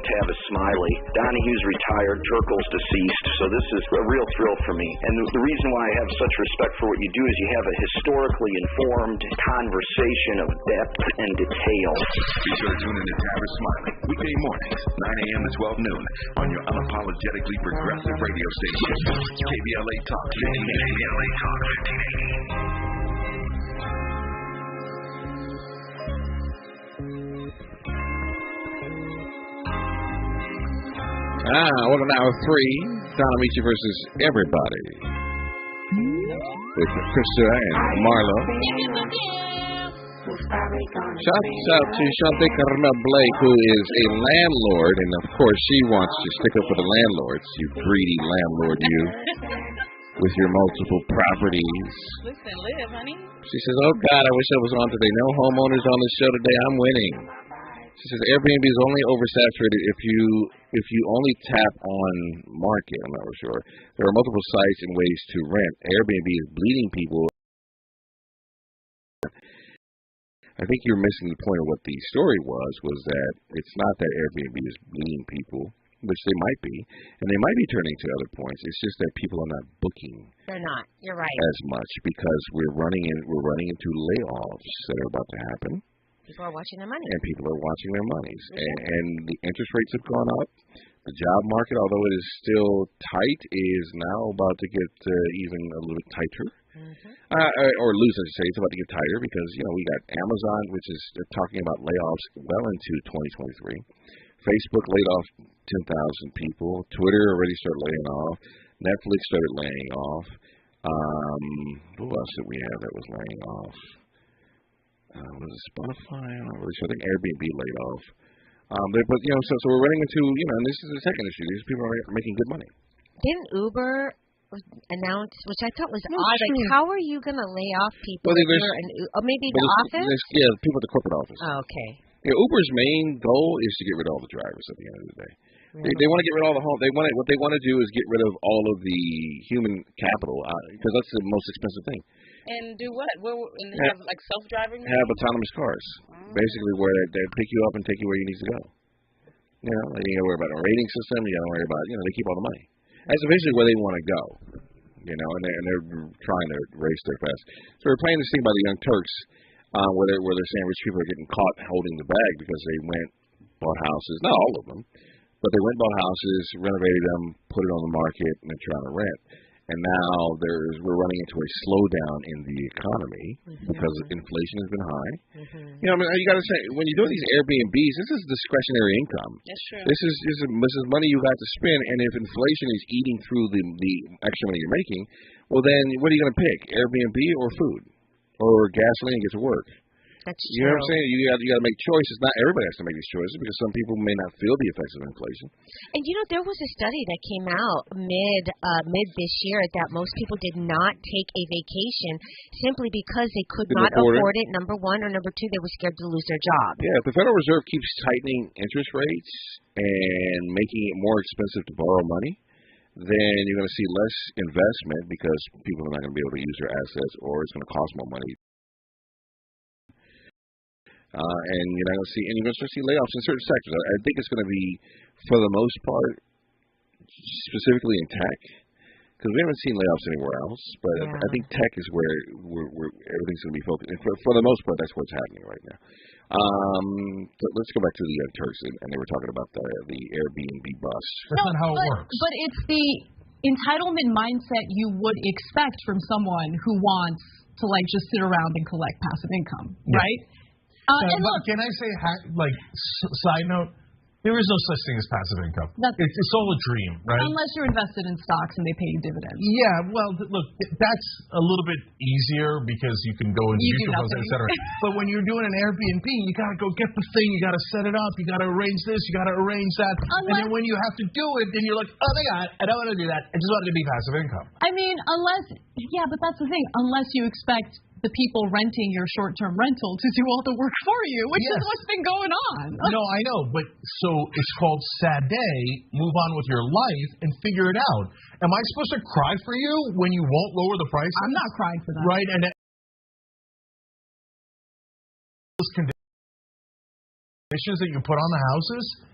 Tavis Smiley. Donahue's retired, Turkle's deceased, so this is a real thrill for me. And the reason why I have such respect for what you do is you have a historically informed conversation of depth and detail. Be sure to tune in to Tavis Smiley, weekday mornings, 9 a.m. to 12 noon, on your unapologetically progressive radio station, KBLA Talk 1580. KBLA Talk 1580. Welcome to hour 3, Don Amiche versus everybody. With Krista and Marlo. Shouts out to Shante Carmel Blake, who is a landlord, and of course she wants to stick up for the landlords, you greedy landlord, you, with your multiple properties. Listen, live, honey. She says, oh God, I wish I was on today. No homeowners on the show today. I'm winning. She says Airbnb is only oversaturated if you only tap on market. I'm not really sure. There are multiple sites and ways to rent. Airbnb is bleeding people. I think you're missing the point of what the story was that it's not that Airbnb is bleeding people, which they might be, and they might be turning to other points. It's just that people are not booking. They're not. You're right. As much because we're running into layoffs that are about to happen. People are watching their money. And people are watching their monies. And the interest rates have gone up. The job market, although it is still tight, is now about to get even a little bit tighter. Or loose, I should say. It's about to get tighter because, we got Amazon, which is talking about layoffs well into 2023. Facebook laid off 10,000 people. Twitter already started laying off. Netflix started laying off. Who else did we have that was laying off? Was it Spotify? I'm not really sure. I think Airbnb laid off. But so we're running into, and this is the second issue. These people are making good money. Didn't Uber announce, which I thought was odd, like how are you going to lay off people? Well, maybe the office? Yeah, people at the corporate office. Oh, okay. Yeah, Uber's main goal is to get rid of all the drivers at the end of the day. Really? They want to get rid of all the home. What they want to do is get rid of all of the human capital because that's the most expensive thing. And do what? And have like self-driving? Have autonomous cars, basically where they pick you up and take you where you need to go. You don't got to worry about a rating system. You got to worry about they keep all the money. That's eventually where they want to go. And they're trying to race their fast. So we're playing this thing by the Young Turks, where they're saying rich people are getting caught holding the bag because they bought houses, not all of them. But they bought houses, renovated them, put it on the market, and they're trying to rent. And now we're running into a slowdown in the economy because inflation has been high. You got to say, when you're doing these Airbnbs, this is discretionary income. That's true. This is money you got to spend, and if inflation is eating through the extra money you're making, well then, what are you going to pick? Airbnb or food? Or gasoline to get to work? That's true. You know what I'm saying? You got to make choices. Not everybody has to make these choices because some people may not feel the effects of inflation. And there was a study that came out mid this year that most people did not take a vacation simply because they could not afford it. Number one, or number two, they were scared to lose their job. Yeah, if the Federal Reserve keeps tightening interest rates and making it more expensive to borrow money, then you're going to see less investment because people are not going to be able to use their assets, or it's going to cost more money. And you're going to start to see layoffs in certain sectors. I think it's going to be, for the most part, specifically in tech, because we haven't seen layoffs anywhere else. But I think tech is where everything's going to be focused. And for the most part, that's what's happening right now. So let's go back to the Young Turks, and they were talking about the Airbnb bust. That's not how it works. But it's the entitlement mindset you would expect from someone who wants to just sit around and collect passive income, right? And look, can I say, side note, there is no such thing as passive income. It's all a dream, right? Unless you're invested in stocks and they pay you dividends. Yeah, well, look, that's a little bit easier because you can go into mutual funds, et cetera. But when you're doing an Airbnb, you got to go get the thing, you got to set it up, you got to arrange this, you got to arrange that. And then when you have to do it, then you're like, oh my God, I don't want to do that. I just want it to be passive income. I mean, but that's the thing. Unless you expect the people renting your short-term rental to do all the work for you, which is what's been going on. No, I know, but so it's called sad day, move on with your life, and figure it out. Am I supposed to cry for you when you won't lower the price? I'm not crying for that. Right, and conditions that you put on the houses,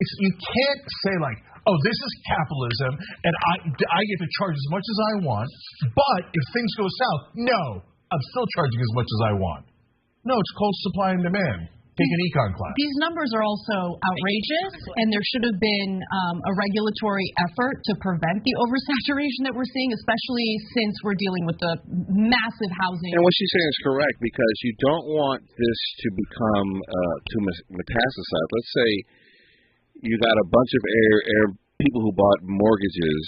you can't say like, oh, this is capitalism, and I get to charge as much as I want, but if things go south, no, I'm still charging as much as I want. No, it's called supply and demand. Take an econ class. These numbers are also outrageous, and there should have been a regulatory effort to prevent the oversaturation that we're seeing, especially since we're dealing with the massive housing. And what she's saying is correct, because you don't want this to become to metastasize. Let's say you got a bunch of people who bought mortgages,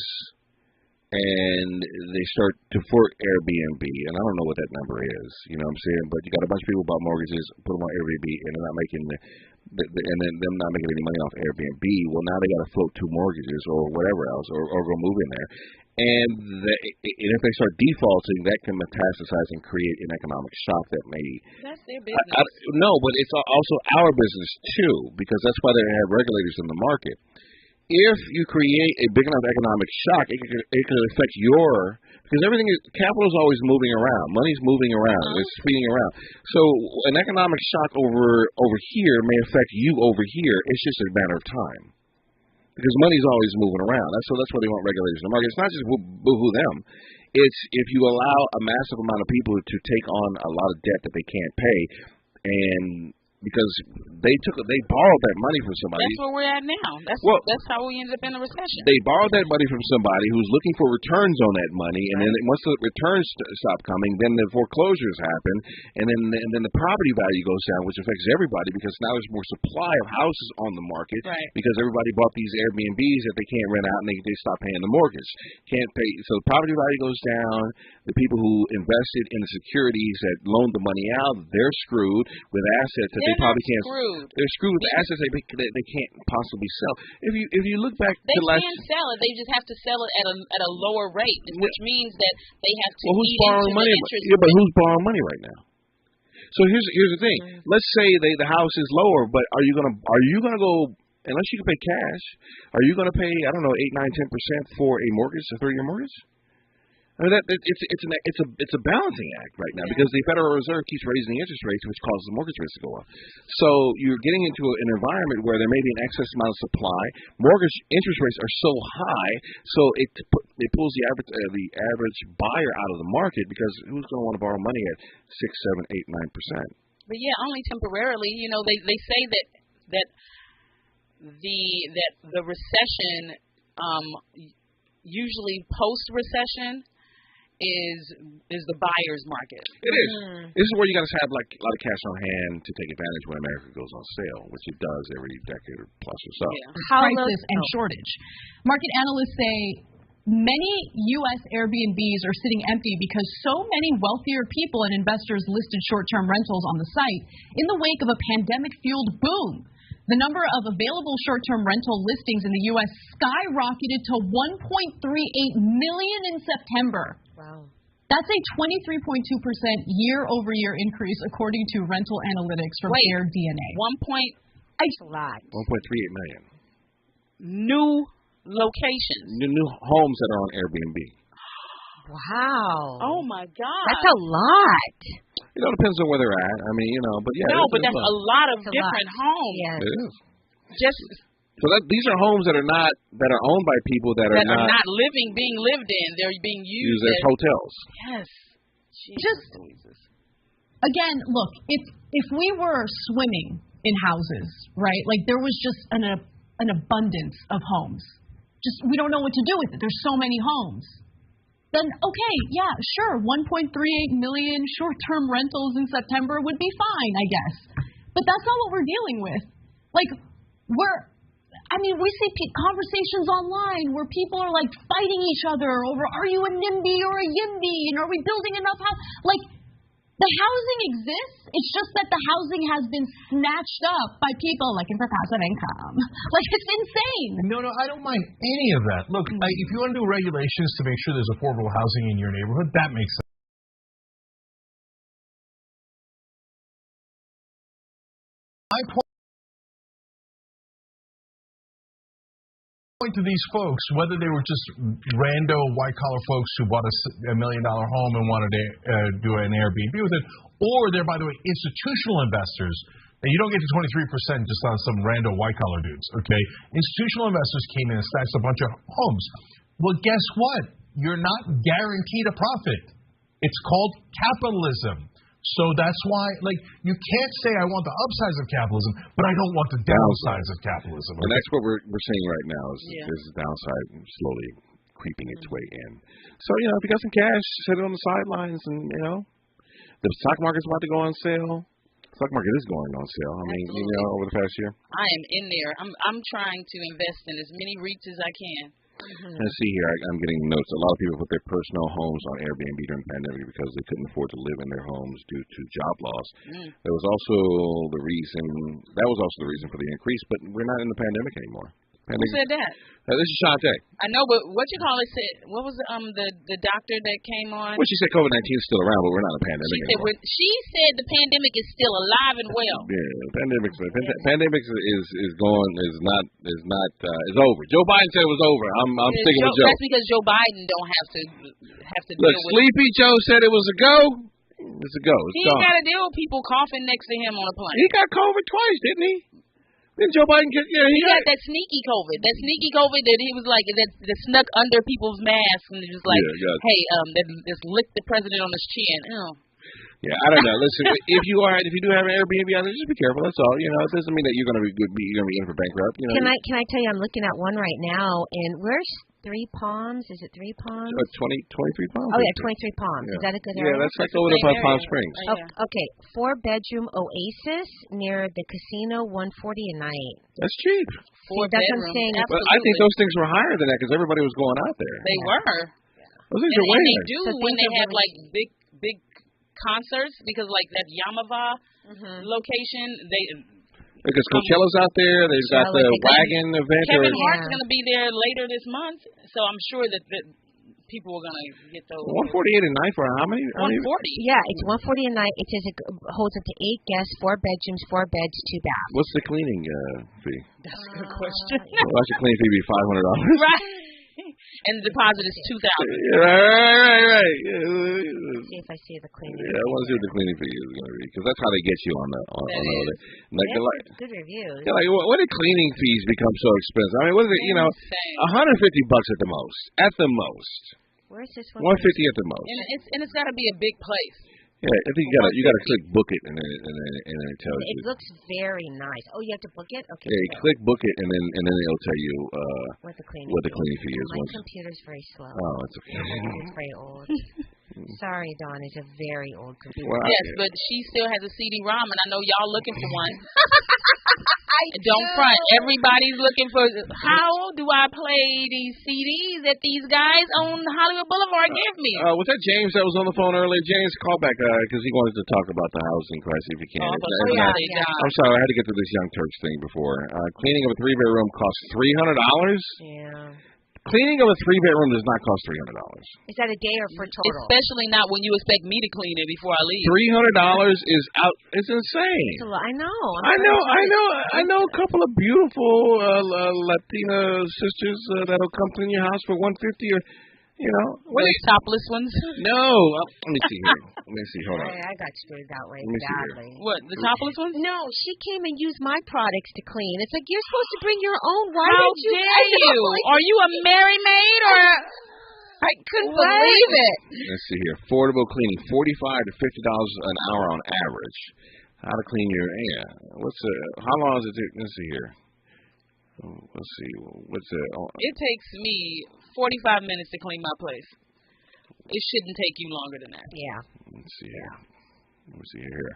and they start to for Airbnb, and I don't know what that number is, you know what I'm saying? But you got a bunch of people who bought mortgages, put them on Airbnb, and they're not making and then them not making any money off Airbnb. Well, now they got to float 2 mortgages or whatever else, or go move in there. And if they start defaulting, that can metastasize and create an economic shock that may. That's their business. No, but it's also our business too, because that's why they have regulators in the market. If you create a big enough economic shock, it could affect because everything capital is always moving around. Money's moving around. It's speeding around. So an economic shock over here may affect you over here. It's just a matter of time. Because money's always moving around. So that's why they want regulators in the market. It's not just boo-hoo them. It's if you allow a massive amount of people to take on a lot of debt that they can't pay, and because they borrowed that money from somebody. That's where we're at now. That's how we ended up in a recession. They borrowed that money from somebody who's looking for returns on that money, and then once the returns stop coming, then the foreclosures happen, and then the property value goes down, which affects everybody because now there's more supply of houses on the market because everybody bought these Airbnbs that they can't rent out, and they stop paying the mortgage. Can't pay, so the property value goes down. The people who invested in the securities that loaned the money out, they're screwed with assets that they probably can't. They're screwed with assets they can't possibly sell. If you look back to last, can sell it. They just have to sell it at a lower rate, which means that they have to. Well, who's borrowing money? Yeah, but who's borrowing money right now? So here's the thing. Let's say the house is lower, but are you gonna go? Unless you can pay cash, are you gonna pay 8, 9, 10% for a mortgage, a 30-year mortgage? I mean, it's a balancing act right now because the Federal Reserve keeps raising the interest rates, which causes the mortgage rates to go up. So you're getting into an environment where there may be an excess amount of supply. Mortgage interest rates are so high, so it pulls the average buyer out of the market because who's going to want to borrow money at 6, 7, 8, 9%? But yeah, only temporarily. You know, they say that the recession usually post-recession is the buyer's market. It is. This is where you got to have like a lot of cash on hand to take advantage when America goes on sale, which it does every decade or plus or so. Crisis and shortage. Market analysts say many U.S. Airbnbs are sitting empty because so many wealthier people and investors listed short-term rentals on the site in the wake of a pandemic-fueled boom. The number of available short-term rental listings in the U.S. skyrocketed to 1.38 million in September. Wow. That's a 23.2% year-over-year increase, according to rental analytics from AirDNA. That's a lot. 1.38 million. New locations. New homes that are on Airbnb. Wow. Oh, my God. That's a lot. It all depends on where they're at. I mean, but yeah. No, but that's a lot of different homes. Yes. It is. So these are homes that are owned by people that are not being lived in. They're being used as hotels. Yes. Again, look, if we were swimming in houses, right? Like there was just an abundance of homes. Just we don't know what to do with it. There's so many homes. Then okay, yeah, sure, 1.38 million short-term rentals in September would be fine, I guess. But that's not what we're dealing with. Like we see conversations online where people are like fighting each other over are you a NIMBY or a YIMBY and are we building enough house? Like the housing exists. It's just that the housing has been snatched up by people looking for passive income. Like it's insane. No, I don't mind any of that. Look, if you want to do regulations to make sure there's affordable housing in your neighborhood, that makes sense. My point to these folks, whether they were just rando white-collar folks who bought $1 million home and wanted to do an Airbnb with it, or they're, by the way, institutional investors And you don't get to 23% just on some random white-collar dudes, okay? Institutional investors came in and stashed a bunch of homes. Well, guess what? You're not guaranteed a profit. It's called capitalism. So that's why, like, you can't say I want the upsides of capitalism, but I don't want the downsides of capitalism. And that's what we're seeing right now is the downside slowly creeping its way in. So, if you got some cash, set it on the sidelines, and, the stock market's about to go on sale. The stock market is going on sale. I mean, over the past year. I am in there. I'm trying to invest in as many REITs as I can. Let's see here. I'm getting notes. A lot of people put their personal homes on Airbnb during the pandemic because they couldn't afford to live in their homes due to job loss. That was also the reason for the increase, but we're not in the pandemic anymore. Who said that? This is Shante. I know, but what said? What was the doctor that came on? Well, she said COVID-19 is still around, but we're not in a pandemic anymore. She said the pandemic is still alive and well. Yeah, the pandemic is over. Joe Biden said it was over. I'm sticking with Joe. That's because Joe Biden don't have to Look, deal with. Sleepy Joe said it was a go. It's a go. He ain't got to deal with people coughing next to him on a plane. He got COVID twice, didn't he? Didn't Joe Biden get? Yeah, he got that sneaky COVID. That sneaky COVID that he was like that snuck under people's masks and just like, hey, that just licked the president on his chin. Oh. Yeah, I don't know. Listen, if you do have an Airbnb out there, just be careful. That's all. It doesn't mean that you're going to be in for bankrupt. Can I tell you? I'm looking at one right now, and where's 3 Palms? Is it 3 Palms? 23 Palms. Oh yeah, 23 Palms. Yeah. Is that a good area? Yeah, that's like over to Palm Springs. Okay, 4-bedroom Oasis near the casino, $140 a night. That's cheap. That's what I'm saying. But I think those things were higher than that because everybody was going out there. They were. Those things are way higher. They do when they have like big concerts because like that Yamava location because Coachella's out there. They've got the wagon event. Kevin Hart's going to be there later this month, so I'm sure that people are going to get those. $148 a night for how many? 140. Yeah, it's $140 a night. It says it holds up to 8 guests, 4 bedrooms, 4 beds, 2 baths. What's the cleaning fee? That's a good question. Well, the cleaning fee be $500. Right. And the deposit is $2,000. Right. See if I see the cleaning. Yeah, I want to see what the cleaning fee is going to be because that's how they get you on the good reviews. Yeah, like when did cleaning fees become so expensive? I mean, what is it? $150 at the most. At the most. Where's this one? $150 at the most. And it's got to be a big place. Yeah, I think you gotta click book it and then it tells you. It looks very nice. Oh, you have to book it? Okay. Yeah, you click book it and then it'll tell you what the cleaning fee is. My computer's very slow. Oh, it's okay. It's very old. Sorry, Dawn. It's a very old computer. Well, yes, but she still has a CD-ROM, and I know y'all looking for one. Don't front. Everybody's looking for. How do I play these CDs that these guys on Hollywood Boulevard give me? Was that James that was on the phone earlier? James, call back because he wanted to talk about the housing crisis if you can. I'm sorry, I had to get to this Young Turks thing before. Cleaning of a 3-bedroom costs $300. Yeah. Cleaning of a 3-bedroom does not cost $300. Is that a day or for total? Especially not when you expect me to clean it before I leave. $300 is out. It's insane. I know. I know a couple of beautiful Latina sisters that'll come clean your house for $150 or. Topless ones? No. Let me see here. Hold on. I got screwed that way badly. What, the topless ones? No, she came and used my products to clean. It's like, you're supposed to bring your own. Why How did you? dare you? Are you a Mary Maid or? I couldn't believe it. Let's see here. Affordable cleaning, $45 to $50 an hour on average. How to clean your how long does it take? Let's see here. Let's see. It takes me 45 minutes to clean my place. It shouldn't take you longer than that. Yeah. Let's see here.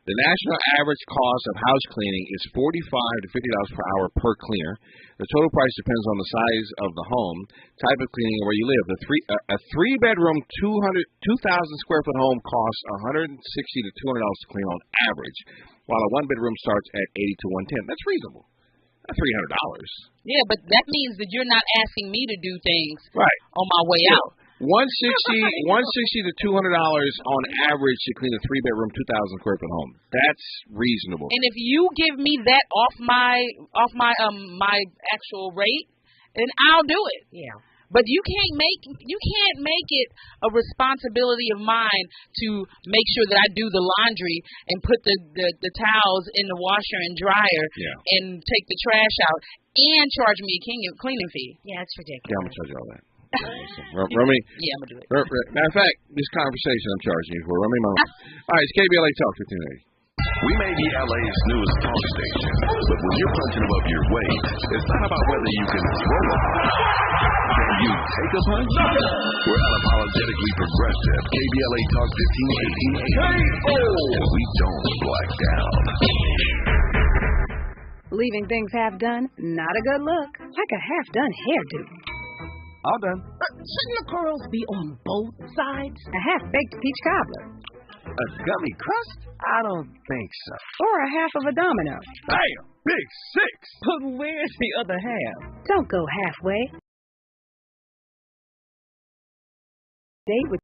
The national average cost of house cleaning is $45 to $50 per hour per cleaner. The total price depends on the size of the home, type of cleaning, and where you live. A 3-bedroom, 2,000 square foot home costs $160 to $200 to clean on average, while a 1-bedroom starts at $80 to $110. That's reasonable. $300. Yeah, but that means that you're not asking me to do things on my way out. $160 to $200 on average to clean a 3-bedroom, 2,000 square foot home. That's reasonable. And if you give me that off my my actual rate, then I'll do it. Yeah. But you can't make it a responsibility of mine to make sure that I do the laundry and put the towels in the washer and dryer and take the trash out and charge me a cleaning fee. Yeah, it's ridiculous. Yeah, I'm gonna charge you all that. Rummy. Yeah, I'm gonna do it. Matter of fact, this conversation I'm charging you for. Rummy Mama. All right, it's KBLA Talk 1580. We may be LA's newest talk station, but when you're punching above your weight, it's not about whether you can throw a punch. Can you take a punch? We're unapologetically progressive. KBLA Talk 1580. And we don't black down. Leaving things half done, not a good look. Like a half-done hairdo. All done. Shouldn't the curls be on both sides? A half-baked peach cobbler. A gummy crust? I don't think so. Or a half of a domino. Bam! Big six! But where's the other half? Don't go halfway. Date with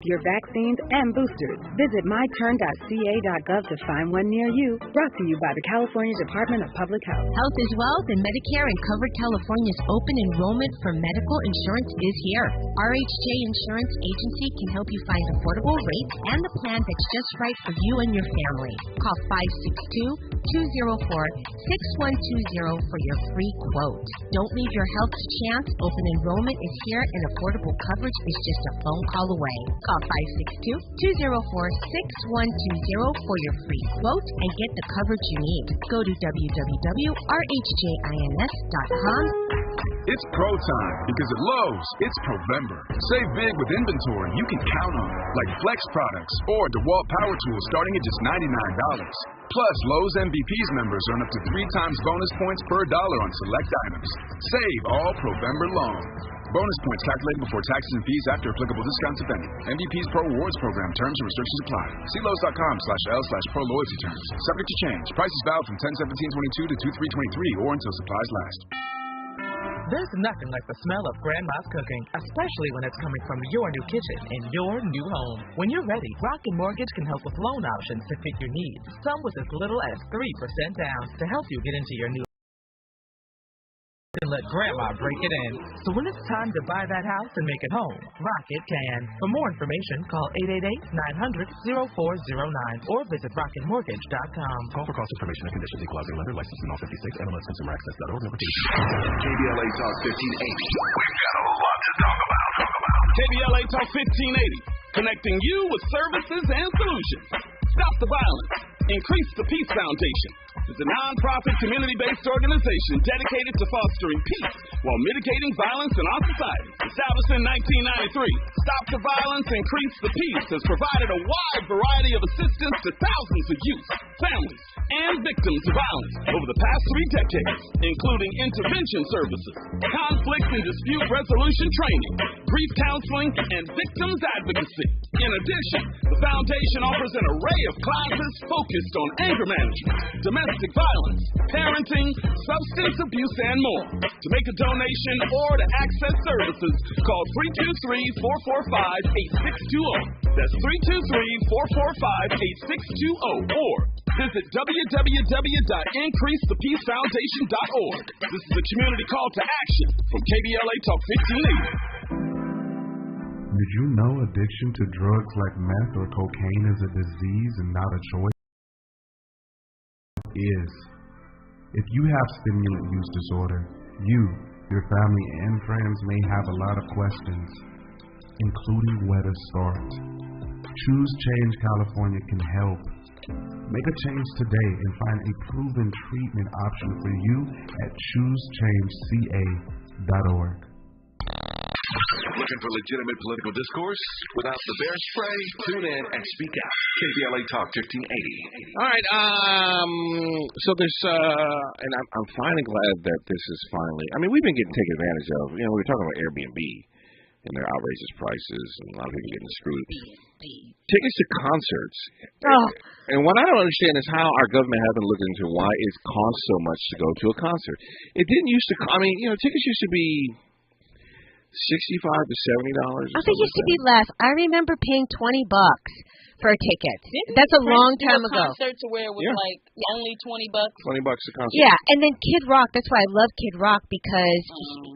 your vaccines and boosters. Visit myturn.ca.gov to find one near you. Brought to you by the California Department of Public Health. Health is Wealth and Medicare and Covered California's open enrollment for medical insurance is here. RHJ Insurance Agency can help you find affordable rates and the plan that's just right for you and your family. Call 562-204-6120 for your free quote. Don't leave your health to chance. Open enrollment is here and affordable coverage is just a phone call away. Call 562-204-6120 for your free quote and get the coverage you need. Go to www.rhjins.com. It's pro time because at Lowe's, it's Provember. Save big with inventory you can count on, like Flex products or DeWalt power tools starting at just $99. Plus, Lowe's MVPs members earn up to 3 times bonus points per dollar on select items. Save all Provember long. Bonus points calculated before taxes and fees after applicable discounts, if any. MVP's Pro Rewards Program. Terms and restrictions apply. See Lowe's.com/L/Pro Loyalty Terms. Subject to change. Prices valid from 10/17/22 to 2/3/23 or until supplies last. There's nothing like the smell of Grandma's cooking, especially when it's coming from your new kitchen in your new home. When you're ready, Rocket Mortgage can help with loan options to fit your needs. Some with as little as 3% down to help you get into your new and let Grandma break it in. So when it's time to buy that house and make it home, Rocket can. For more information, call 888-900-0409 or visit rocketmortgage.com. Call for cost information and conditions. Equal housing lender. Licensed in all 56. MLS ConsumerAccess.org. KBLA Talk 1580. We've got a lot to talk about. KBLA Talk 1580. Connecting you with services and solutions. Stop the violence. Increase the Peace Foundation. It's a non-profit, community-based organization dedicated to fostering peace while mitigating violence in our society. Established in 1993, Stop the Violence, Increase the Peace has provided a wide variety of assistance to thousands of youth, families, and victims of violence over the past 3 decades, including intervention services, conflict and dispute resolution training, grief counseling, and victims advocacy. In addition, the foundation offers an array of classes focused on anger management, domestic violence, parenting, substance abuse, and more. To make a donation or to access services, call 323-445-8620. That's 323-445-8620 or visit www.increasethepeacefoundation.org. This is a community call to action from KBLA Talk 1580. Did you know addiction to drugs like meth or cocaine is a disease and not a choice? If you have stimulant use disorder, you, your family, and friends may have a lot of questions, including where to start. Choose Change California can help. Make a change today and find a proven treatment option for you at choosechangeca.org. Looking for legitimate political discourse without the bear spray? Tune in and speak out. KBLA Talk 1580. All right. So there's, and I'm finally glad that this is finally. I mean, we've been getting taken advantage of. You know, we were talking about Airbnb and their outrageous prices, and a lot of people getting screwed. Tickets to concerts. Oh. And what I don't understand is how our government hasn't looked into why it costs so much to go to a concert. It didn't used to. I mean, you know, tickets used to be $65 to $70. I think it used to be less. I remember paying $20 for tickets. That's a long time ago. Concert to where it was like only $20. $20 a concert. Yeah, and then Kid Rock. That's why I love Kid Rock because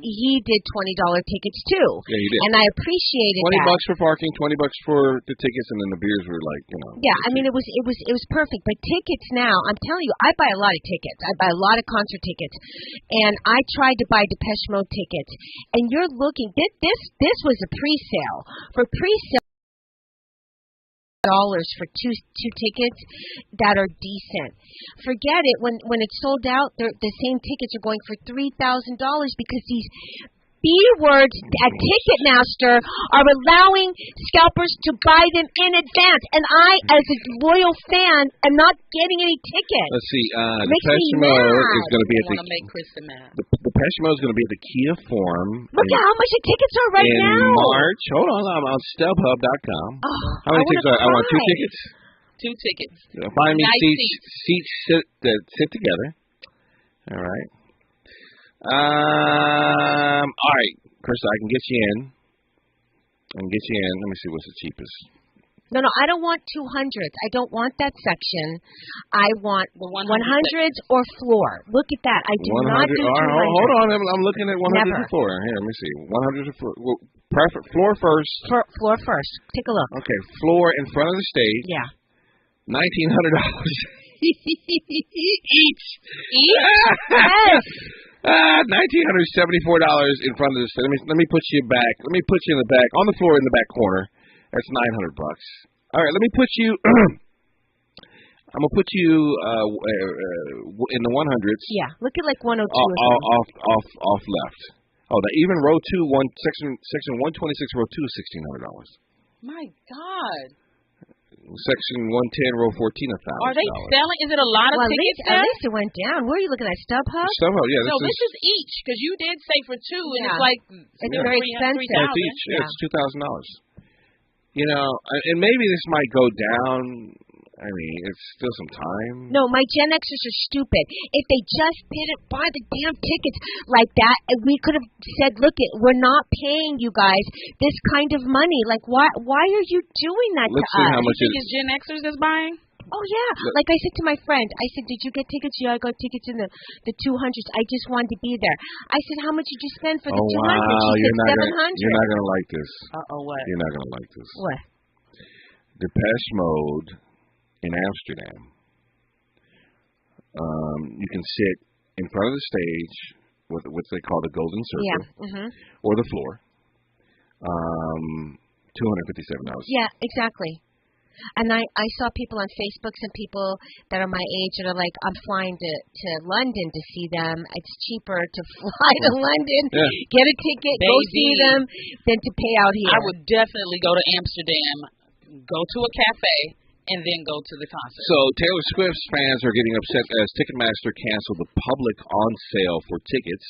he did $20 tickets too. Yeah, he did. And I appreciated $20 that. for parking, $20 for the tickets, and then the beers were like, Yeah, I mean it was perfect. But tickets now, I'm telling you, I buy a lot of tickets. I buy a lot of concert tickets, and I tried to buy Depeche Mode tickets. And you're looking. This was a pre-sale. For pre-sale. $dollars for two tickets that are decent. Forget it. When it's sold out, the same tickets are going for $3,000 because these B-words at Ticketmaster are allowing scalpers to buy them in advance. And I, as a loyal fan, am not getting any tickets. Let's see. Depeche Mode is going to be at the. Make Kristen mad. Depeche Mode is going to be at the Kia Forum. Look at how much the tickets are right now. In March. Hold on. I'm on StubHub.com. How many tickets are? I want 2 tickets. 2 tickets. Find me nice seats that sit together. All right. All right, Krista, I can get you in. Let me see what's the cheapest. No, I don't want 200s. I don't want that section. I want 100s or floor. Look at that. I do not do 200s. Hold on. I'm looking at 100s or floor. Here, let me see. 100s or floor. Well, floor first. Floor first. Take a look. Okay, floor in front of the stage. Yeah. $1,900 each. Yes. $1,974 in front of the stage. Let me put you back. Let me put you in the back, on the floor in the back corner. That's $900. All right, let me put you. I'm gonna put you in the 100s. Yeah, look at like 102. Off left. Oh, even row 2, section 126, row 2 is $1,600. My God. Section 110, row 14, $1,000. Are they selling? Is it a lot of tickets? At least it went down. Where are you looking at? StubHub? StubHub, yeah. No, this is each because you did say for 2, and it's like it's very expensive. It's each. Yeah, it's $2,000. And maybe this might go down. I mean, it's still some time. No, my Gen Xers are stupid. If they just didn't buy the damn tickets like that, we could have said, look, we're not paying you guys this kind of money. Like, why are you doing that to us? Let's see how much it is. Gen Xers is buying? Oh, yeah. Like I said to my friend, I said, did you get tickets? Yeah, I got tickets in the 200s. I just wanted to be there. I said, how much did you spend for the 200s? Wow. She said $700. You're not going to like this. What? You're not going to like this. What? Depeche Mode in Amsterdam. You can sit in front of the stage with what they call the golden circle, or the floor. $257. Yeah, exactly. And I saw people on Facebook, some people that are my age that are like, I'm flying to London to see them. It's cheaper to fly to London, get a ticket, go see them, than to pay out here. I would definitely go to Amsterdam, go to a cafe, and then go to the concert. So Taylor Swift's fans are getting upset as Ticketmaster canceled the public on sale for tickets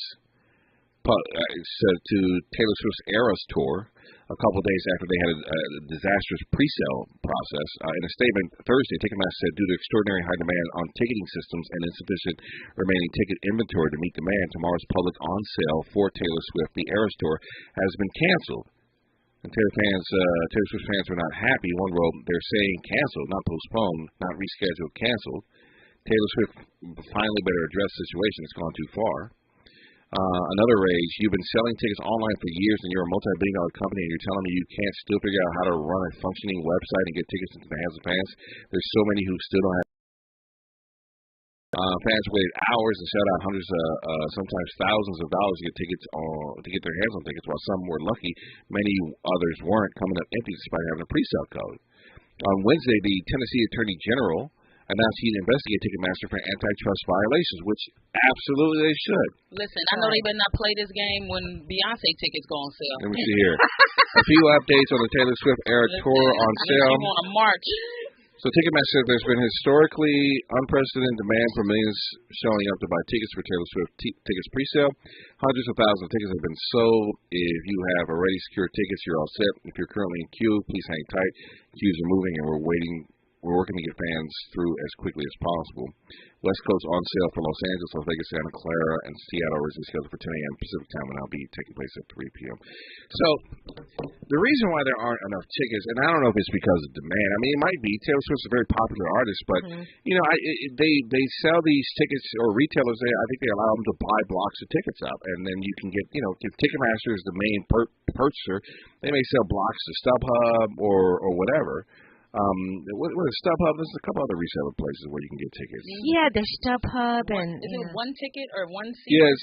to Taylor Swift's Eras Tour a couple of days after they had a disastrous pre-sale process. In a statement Thursday, Ticketmaster said due to extraordinary high demand on ticketing systems and insufficient remaining ticket inventory to meet demand, tomorrow's public on sale for Taylor Swift, the Eras Tour, has been canceled. And Taylor Swift fans are not happy. One wrote, they're saying canceled, not postponed, not rescheduled, canceled. Taylor Swift finally better address the situation. It's gone too far. Another rage, you've been selling tickets online for years and you're a multi-billion-dollar company and you're telling me you can't still figure out how to run a functioning website and get tickets into the hands of fans? There's so many who still don't have. Fans waited hours and shelled out hundreds sometimes thousands of dollars to get tickets to get their hands on tickets, while some were lucky. Many others weren't, coming up empty despite having a pre-sale code. On Wednesday, the Tennessee Attorney General announced he'd investigate Ticketmaster for antitrust violations, which absolutely they should. Listen, I know they better not play this game when Beyonce tickets go on sale. Let me see here. A few updates on the Taylor Swift Eras Tour on sale. You want to march. So Ticketmaster said there's been historically unprecedented demand for millions showing up to buy tickets for Taylor Swift tickets pre-sale. Hundreds of thousands of tickets have been sold. If you have already secured tickets, you're all set. If you're currently in queue, please hang tight. Queues are moving and we're we're working to get fans through as quickly as possible. West Coast on sale for Los Angeles, Las Vegas, Santa Clara, and Seattle originally scheduled for 10 a.m. Pacific time will now be taking place at 3 p.m. So the reason why there aren't enough tickets, and I don't know if it's because of demand. I mean, it might be. Taylor Swift's a very popular artist, but they sell these tickets, or retailers. I think they allow them to buy blocks of tickets up, and then you can get, if Ticketmaster is the main purchaser, they may sell blocks to StubHub or whatever. What is StubHub? There's a couple other reseller places where you can get tickets. Yeah, there's StubHub and. Is it one ticket or one seat? Yes,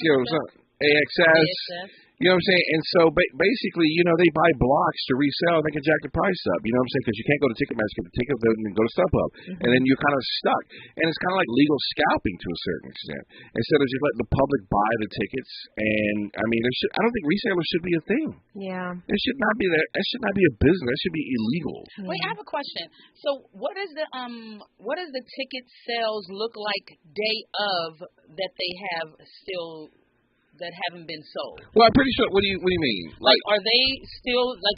AXS. You know what I'm saying? And so basically, they buy blocks to resell and they can jack the price up. You know what I'm saying? Because you can't go to Ticketmaster, get the ticket, then go to StubHub. And then you're kind of stuck. And it's kind of like legal scalping to a certain extent. Instead of just letting the public buy the tickets. And, I mean, I don't think resellers should be a thing. Yeah. It should not be that. It should not be a business. That should be illegal. Wait, I have a question. So what does the ticket sales look like day of that they have still that haven't been sold? Well, I'm pretty sure. What do you mean? Like are they still like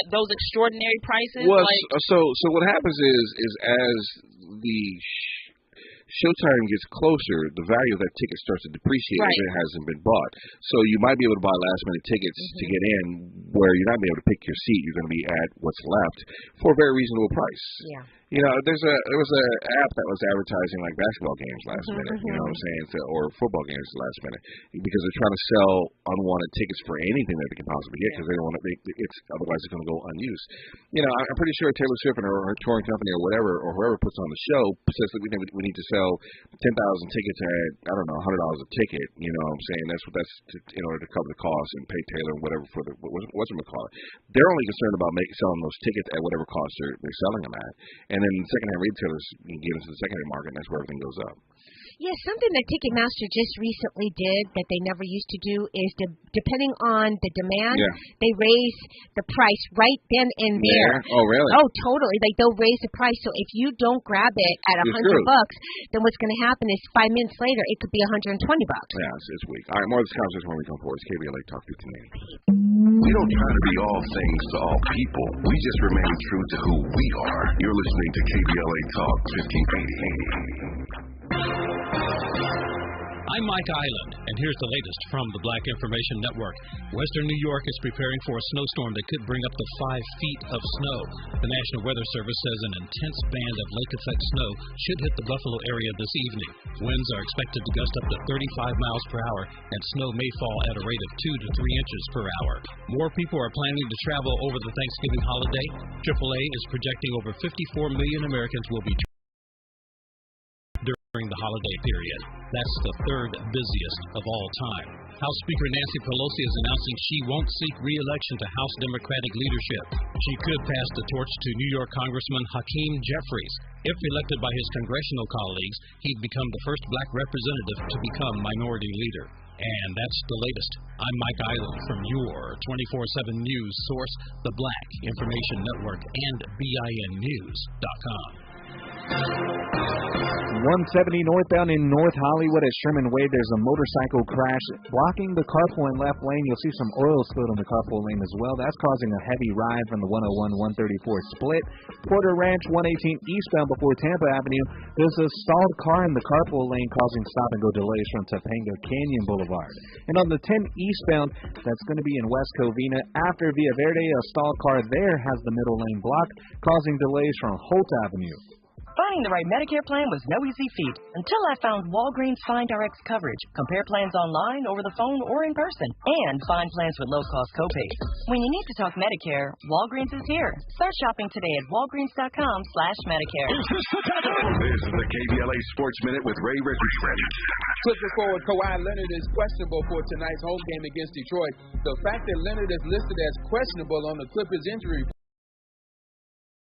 those extraordinary prices? Well, so what happens is as the showtime gets closer, the value of that ticket starts to depreciate if it hasn't been bought. So you might be able to buy last-minute tickets to get in where you're not going to be able to pick your seat. You're going to be at what's left for a very reasonable price. Yeah. There was an app that was advertising like basketball games last minute, you know what I'm saying, or football games last minute, because they're trying to sell unwanted tickets for anything that they can possibly get because they don't want to. Otherwise it's going to go unused. I'm pretty sure Taylor Swift or her touring company or whatever or whoever puts on the show says that we need to sell 10,000 tickets at $100 a ticket. You know what I'm saying? That's in order to cover the cost and pay Taylor and whatever for the what's it called. They're only concerned about selling those tickets at whatever cost they're selling them at. And then secondhand retailers can get into the secondary market, and that's where everything goes up. Yeah, something that Ticketmaster just recently did that they never used to do is, depending on the demand, they raise the price right then and there. Oh, really? Oh, totally. Like, they'll raise the price. So if you don't grab it at $100, then what's going to happen is 5 minutes later, it could be $120. Yeah, it's weak. All right, more of this conversation when we come forward. It's KBLA Talk 1580. We don't try to be all things to all people. We just remain true to who we are. You're listening to KBLA Talk 1580. I'm Mike Island, and here's the latest from the Black Information Network. Western New York is preparing for a snowstorm that could bring up to 5 feet of snow. The National Weather Service says an intense band of lake-effect snow should hit the Buffalo area this evening. Winds are expected to gust up to 35 miles per hour, and snow may fall at a rate of 2 to 3 inches per hour. More people are planning to travel over the Thanksgiving holiday. AAA is projecting over 54 million Americans will be during the holiday period. That's the third busiest of all time. House Speaker Nancy Pelosi is announcing she won't seek re-election to House Democratic leadership. She could pass the torch to New York Congressman Hakeem Jeffries. If elected by his congressional colleagues, he'd become the first black representative to become minority leader. And that's the latest. I'm Mike Island from your 24/7 news source, the Black Information Network, and BINnews.com. 170 northbound in North Hollywood at Sherman Way. There's a motorcycle crash blocking the carpool and left lane. You'll see some oil spilled on the carpool lane as well. That's causing a heavy ride from the 101-134 split. Porter Ranch 118 eastbound before Tampa Avenue. There's a stalled car in the carpool lane causing stop-and-go delays from Topanga Canyon Boulevard. And on the 10 eastbound, that's going to be in West Covina. After Villa Verde, a stalled car there has the middle lane blocked, causing delays from Holt Avenue. Finding the right Medicare plan was no easy feat until I found Walgreens Find Rx coverage. Compare plans online, over the phone, or in person, and find plans with low-cost copays. When you need to talk Medicare, Walgreens is here. Start shopping today at walgreens.com/Medicare. This is the KBLA Sports Minute with Ray Richardson. Clippers forward Kawhi Leonard is questionable for tonight's home game against Detroit. The fact that Leonard is listed as questionable on the Clippers injury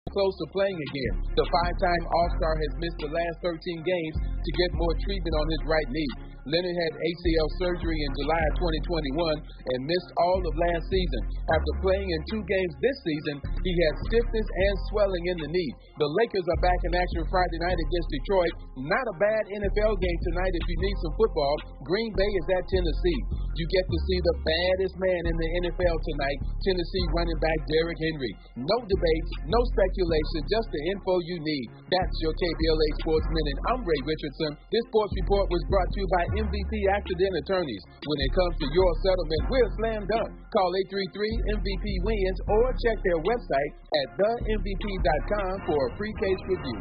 close to playing again. The 5-time All-Star has missed the last 13 games to get more treatment on his right knee. Leonard had ACL surgery in July of 2021 and missed all of last season. After playing in 2 games this season, he has stiffness and swelling in the knee. The Lakers are back in action Friday night against Detroit. Not a bad NFL game tonight if you need some football. Green Bay is at Tennessee. You get to see the baddest man in the NFL tonight, Tennessee running back Derrick Henry. No debates, no speculation, just the info you need. That's your KBLA Sports Minute. I'm Ray Richardson. This sports report was brought to you by MVP Accident Attorneys. When it comes to your settlement, we're slam dunk. Call 833-MVP-WINS or check their website at themvp.com for a free case review.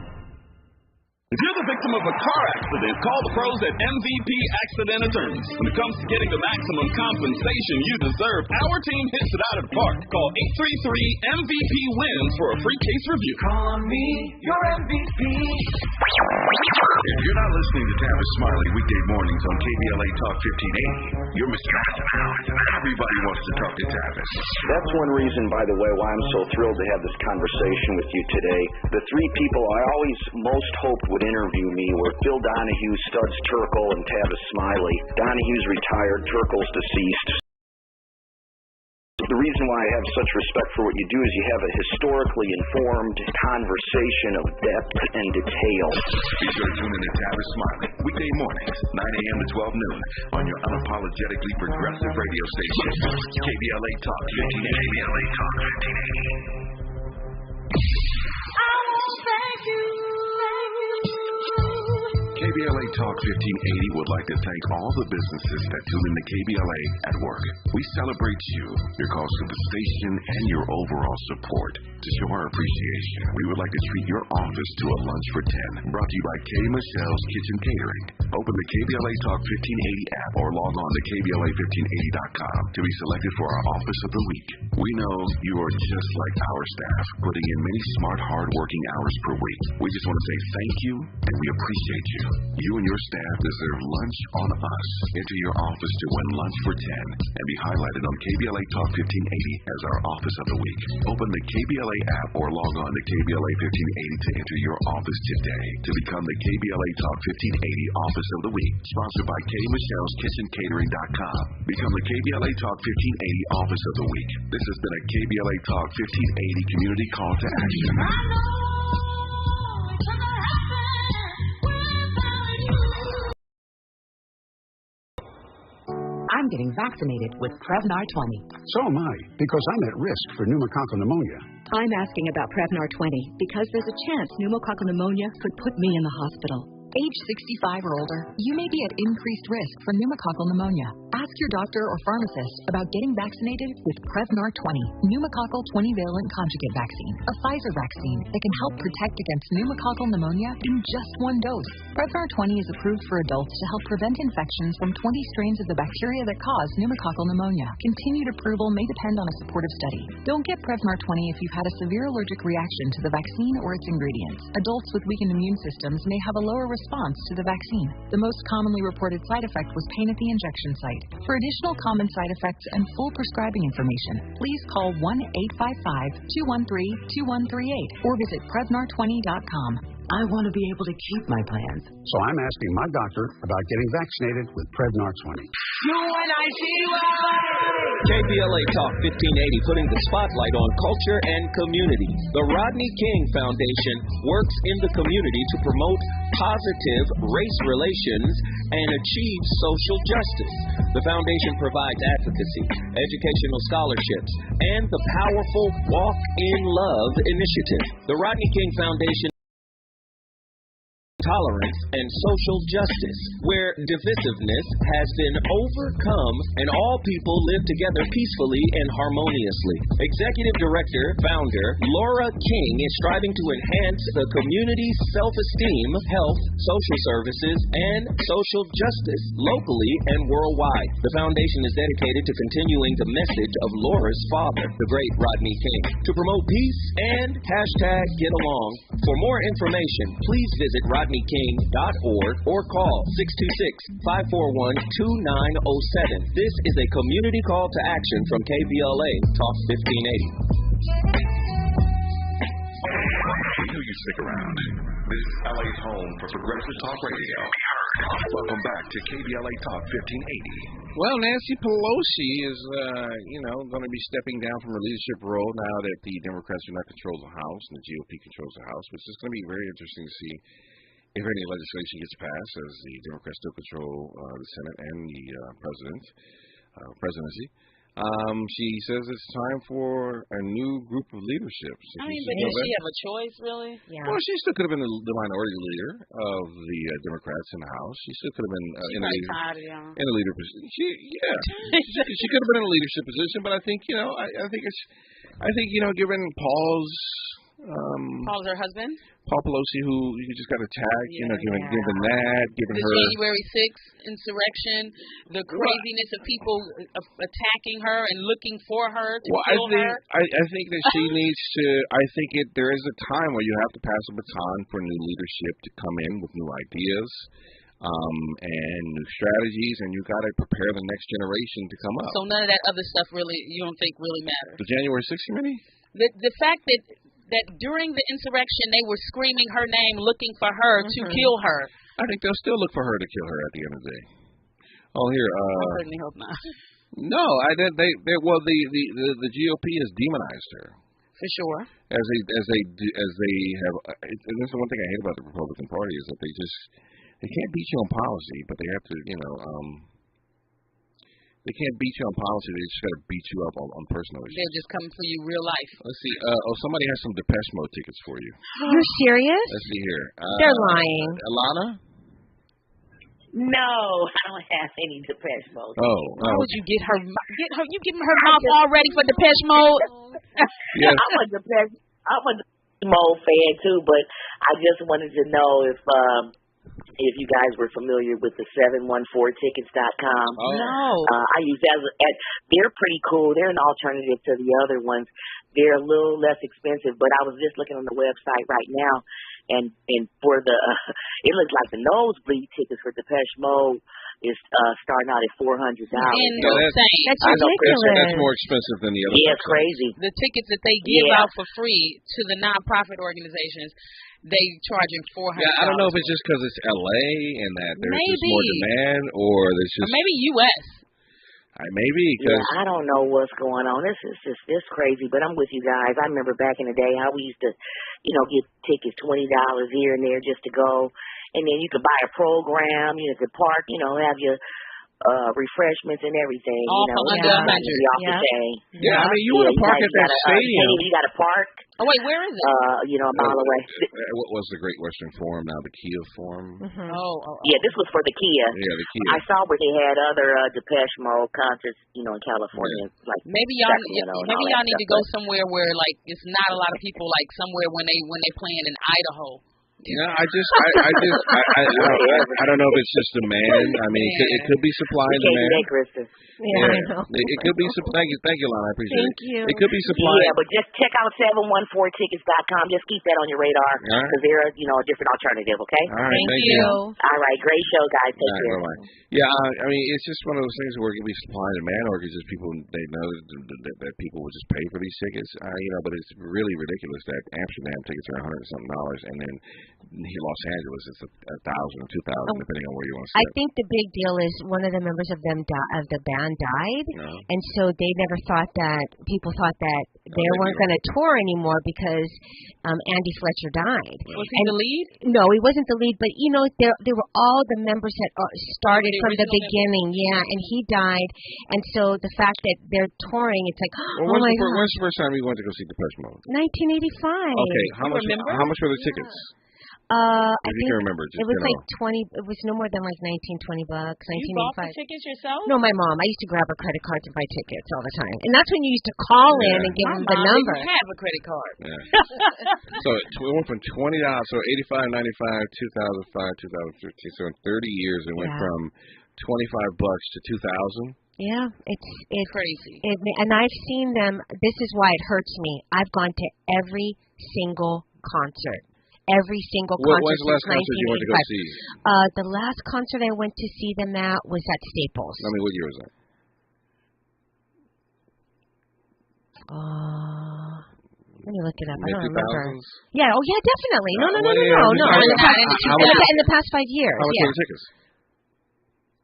If you're the victim of a car accident, call the pros at MVP Accident Attorneys. When it comes to getting the maximum compensation you deserve, our team hits it out of the park. Call 833-MVP-WINS for a free case review. Call on me, your MVP. If you're not listening to Tavis Smiley weekday mornings on KBLA Talk 1580, you're missing out. Everybody wants to talk to Tavis. That's one reason, by the way, why I'm so thrilled to have this conversation with you today. The 3 people I always most hoped would interview me were Phil Donahue, Studs Terkel, and Tavis Smiley. Donahue's retired, Terkel's deceased. The reason why I have such respect for what you do is you have a historically informed conversation of depth and detail. Be sure to tune in to Tavis Smiley weekday mornings, 9 a.m. to 12 noon on your unapologetically progressive radio station, KBLA Talk 1580. KBLA Talk 1580. I won't thank you. KBLA Talk 1580 would like to thank all the businesses that tune in to KBLA at work. We celebrate you, your calls to the station, and your overall support. To show our appreciation, we would like to treat your office to a lunch for 10, brought to you by K. Michelle's Kitchen Catering. Open the KBLA Talk 1580 app or log on to KBLA1580.com to be selected for our Office of the Week. We know you are just like our staff, putting in many smart, hard-working hours per week. We just want to say thank you, and we appreciate you. You and your staff deserve lunch on us. Enter your office to win lunch for 10 and be highlighted on KBLA Talk 1580 as our Office of the Week. Open the KBLA app or log on to KBLA 1580 to enter your office today to become the KBLA Talk 1580 Office of the Week. Sponsored by K. Michelle's Kitchen Catering.com. Become the KBLA Talk 1580 Office of the Week. This has been a KBLA Talk 1580 community call to action. I'm getting vaccinated with Prevnar 20. So am I, because I'm at risk for pneumococcal pneumonia. I'm asking about Prevnar 20 because there's a chance pneumococcal pneumonia could put me in the hospital. Age 65 or older, you may be at increased risk for pneumococcal pneumonia. Ask your doctor or pharmacist about getting vaccinated with Prevnar 20, pneumococcal 20-valent conjugate vaccine, a Pfizer vaccine that can help protect against pneumococcal pneumonia in just 1 dose. Prevnar 20 is approved for adults to help prevent infections from 20 strains of the bacteria that cause pneumococcal pneumonia. Continued approval may depend on a supportive study. Don't get Prevnar 20 if you've had a severe allergic reaction to the vaccine or its ingredients. Adults with weakened immune systems may have a lower response to the vaccine. The most commonly reported side effect was pain at the injection site. For additional common side effects and full prescribing information, please call 1-855-213-2138 or visit Prevnar20.com. I want to be able to keep my plans. So I'm asking my doctor about getting vaccinated with Prevnar 20. KBLA Talk 1580, putting the spotlight on culture and community. The Rodney King Foundation works in the community to promote positive race relations and achieve social justice. The foundation provides advocacy, educational scholarships, and the powerful Walk in Love initiative. The Rodney King Foundation tolerance and social justice, where divisiveness has been overcome and all people live together peacefully and harmoniously. Executive Director, Founder Laura King is striving to enhance the community's self-esteem, health, social services, and social justice locally and worldwide. The foundation is dedicated to continuing the message of Laura's father, the great Rodney King, to promote peace and #Get Along. For more information, please visit RodneyKing.org or call 626-541-2907. This is a community call to action from KBLA Talk 1580. We knew you'd stick around. This is LA's home for progressive talk radio. Be heard Welcome back to KBLA Talk 1580. Well, Nancy Pelosi is, going to be stepping down from her leadership role now that the Democrats do not control the House and the GOP controls the House, which is going to be very interesting to see if any legislation gets passed, as the Democrats still control the Senate and the presidency. She says it's time for a new group of leadership. But does she have a choice, really? Yeah. Well, she still could have been the minority leader of the Democrats in the House. She still could have been in a leader position. She could have been in a leadership position, but I think given Paul's her husband? Paul Pelosi, who you just got attacked, given the her January 6th insurrection, the craziness of people attacking her and looking for her to kill her. I think that she needs to. There is a time where you have to pass a baton for new leadership to come in with new ideas and new strategies, and you got to prepare the next generation to come up. So none of that other stuff you don't think really matters. The January 6th, you mean? The fact that during the insurrection they were screaming her name, looking for her to kill her. I think they'll still look for her to kill her at the end of the day. Oh, here. I certainly hope not. No, the GOP has demonized her. For sure. As they have, and this is one thing I hate about the Republican Party is that they can't beat you on policy, but they have to, they can't beat you on policy. They just got to beat you up on personal issues. They'll just come for you real life. Let's see. Somebody has some Depeche Mode tickets for you. You're serious? Let's see here. They're lying. Alana? No, I don't have any Depeche Mode. Oh. Why would you get her? You giving her mouth all ready for Depeche Mode? Yes. I'm a Depeche Mode fan too, but I just wanted to know if you guys were familiar with the 714tickets.com. No. I use that. They're pretty cool. They're an alternative to the other ones. They're a little less expensive, but I was just looking on the website right now, and for the it looks like the nosebleed tickets for Depeche Mode is starting out at $400. That's ridiculous. That's more expensive than the other. Yeah, it's crazy. The tickets that they give out for free to the nonprofit organizations, they charging $400. Yeah, I don't know if it's just because it's LA and that there's just more demand, or there's just maybe US. Maybe because I don't know what's going on. It's crazy, but I'm with you guys. I remember back in the day how we used to, get tickets $20 here and there just to go, and then you could buy a program, you could park, have your refreshments and everything. All for under $100. Yeah, I mean, you want to park at that stadium. You got to park. Oh wait, where is it? A mile away. What was the Great Western Forum? Now the Kia Forum. Mm-hmm. Yeah, this was for the Kia. Yeah, the Kia. I saw where they had other Depeche Mode concerts, in California. Yeah. Like maybe y'all need to go somewhere where it's not a lot of people, like somewhere when they playing in Idaho. Yeah, I don't know if it's just demand. I mean, it could be supply and demand. I know. It could be supply. Thank you, Lana. I appreciate it. You. It could be supply. Yeah, but just check out 714tickets.com. Just keep that on your radar because they're a different alternative. Okay. All right. Thank you. All right. Great show, guys. Take care. Bye-bye. Yeah, I mean, it's just one of those things where it can be supply and demand, or it's just people they know that people will just pay for these tickets. But it's really ridiculous that Amsterdam tickets are $100-something, and then Los Angeles it's $1,000 or $2,000 depending on where you want to sit. I think the big deal is one of the members of the band died, and so they never thought that people thought that they weren't going to tour anymore because Andy Fletcher died. Was he the lead? No, he wasn't the lead, but there were all the members that started from the beginning. Yeah, and he died, and so the fact that they're touring, it's like, when's the first time you went to go see Depeche Mode? 1985. Okay, how much were the tickets? I think you remember, it was like 20. It was no more than like $19-20. You bought the tickets yourself? No, my mom. I used to grab her credit card to buy tickets all the time, and that's when you used to call in and give them the number. Didn't have a credit card. Yeah. So it went from $20, so $85, $95, 2005, 2015. So in 30 years, it went from $25 to $2,000. Yeah, it's crazy. And I've seen them. This is why it hurts me. I've gone to every single concert. Every single concert. When's the last concert you went to go see? The last concert I went to see them at was at Staples. I mean, what year was that? Let me look it up. I don't remember. 2000s? Yeah. Oh, yeah, definitely. No. In In the past 5 years. How much were the tickets?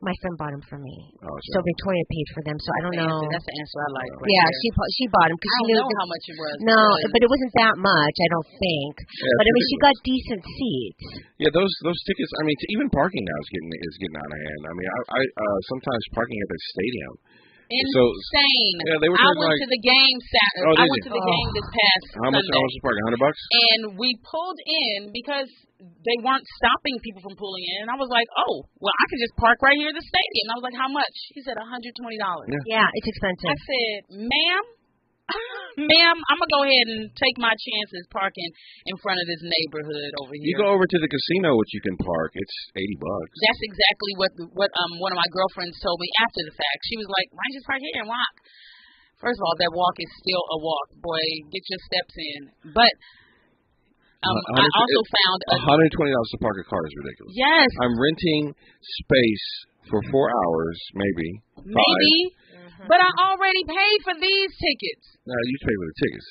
My friend bought them for me. Oh, so Victoria paid for them. So I don't know. That's the answer I like. Yeah, she bought them because I she don't knew know how much it was. No, but it wasn't that much. I don't think. Yeah, but I mean, she got decent seats. Yeah, those tickets. I mean, even parking now is getting out of hand. I mean, I sometimes parking at the stadium. Insane. Yeah, they were I like, went to the game Saturday. I went to the game this past How much Sunday. was the parking? $100? And we pulled in because they weren't stopping people from pulling in. And I was like, oh, well, I can just park right here at the stadium. And I was like, how much? He said $120. Yeah, it's expensive. I said, ma'am, I'm going to go ahead and take my chances parking in front of this neighborhood over here. You go over to the casino, which you can park. It's $80. That's exactly what one of my girlfriends told me after the fact. She was like, why don't you just park here and walk? First of all, that walk is still a walk. Boy, get your steps in. But I also found $120 to park a car is ridiculous. Yes. I'm renting space for 4 hours, maybe. But I already paid for these tickets. No, you pay for the tickets.